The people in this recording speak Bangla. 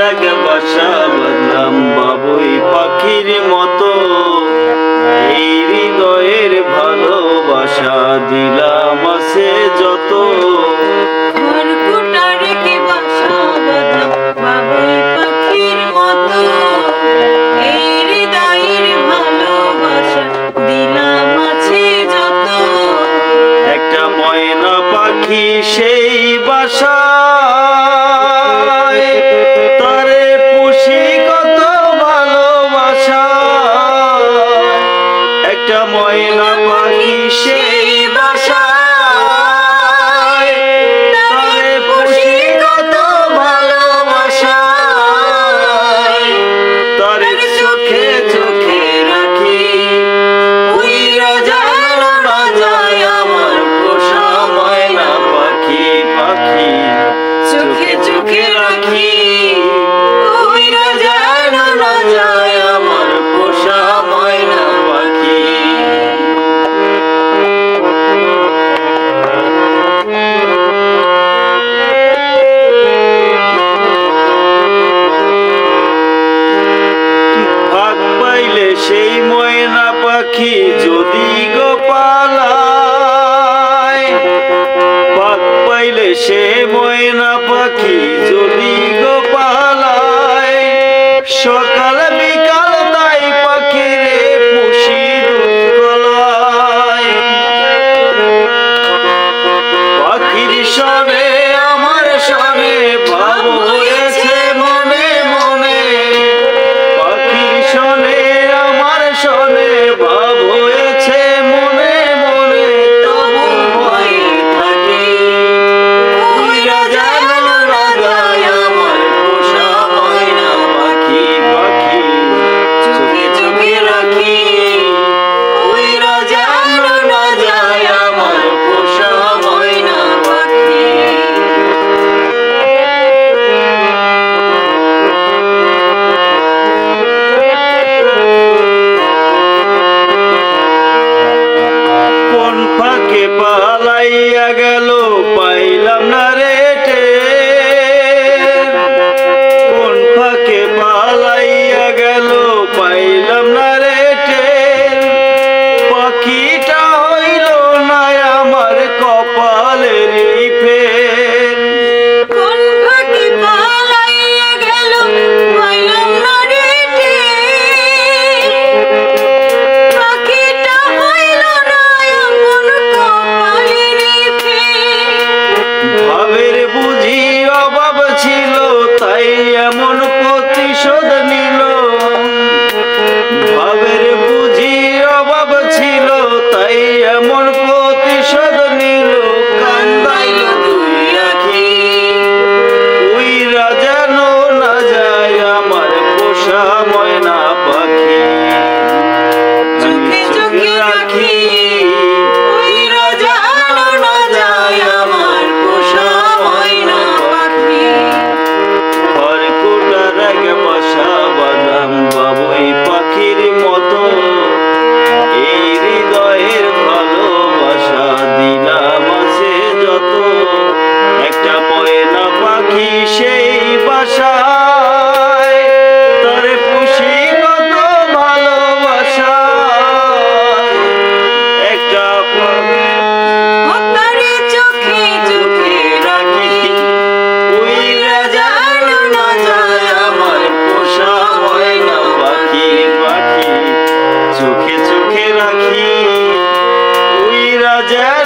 আগে বাসা বাঁধলাম বাবুই পাখির মতো, এই হৃদয়ের ভালোবাসা দিলাম আছে যত। খড়কুটা রেখে বাসা বাঁধলাম বাবুই পাখির মতো, এই হৃদয়ের ভালোবাসা দিলাম আছে যত। একটা ময়না পাখি সেই বাসা, তারে পুষি কত ভালোবাসা। একটা ময়না পাখি সেই বাসা, তারে পুষি কত ভালোবাসা। তারে চোখে চোখে রাখি, উইরা যেন না যায় আমার পোষা ময়না পাখি। পাখি চোখে চোখে রাখি, উইরা যেন না যায় আমার পোষা ময়না পাখি। ভাগ পাইলে সেই ময়না পাখি যদি গো পালায়, ভাগ পাইলে সে ময়না পাখি যদি গো পালায়। সকাল বিকাল তাই পাখিরে পুষি দুধ কলায়। পাখির সনে আমার সনে ভাব হয়েছে মনে মনে, পাখির সনে আমার সনে ভাব হয়েছে মনে মনে। তবু ভয়ে থাকি, উইরা যেন না যায় আমার পোষা ময়না পাখি। পাখি চোখে চোখে রাখি, উইরা যেন না যায় আমার পোষা ময়না পাখি। কোন ফাঁকে পালাইয়া গেল পাইলাম না রে টের, কোন ফাঁকে পালাইয়া গেল পাইলাম না রে টের। পাখিটা হইল না আমার কপালেরই ফের। কোন ফাঁকে পালাইয়া গেল পাইলাম না রে টের, পাখিটা হইল না এমন কপালেরই ফের। ভাবের বুঝি অভাব ছিল তাই এমন প্রতিশোধ নিল, ভাবের বুঝি অভাব ছিল তাই এমন প্রতিশোধ নিল। কান্দাইল দুই আখি, উইরা যেন না যায় আমার পোষা ময়না পাখি। চোখে চোখে রাখি, উইরা যেন না যায় আমার পোষা ময়না পাখি। খড়কুটার আগে বাসা বাঁধলাম বাবুই পাখির মতো, এই হৃদয়ের ভালোবাসা দিলাম আছে যত। একটা ময়না পাখি সেই বাসায়, তারে পুষি কত ভালোবাসা। একটা তারে চোখে চোখে রাখি, উইরা যেন না যায় আমার পোষা ময়না পাখি। পাখি চোখে চোখে রাখি, উইরা যেন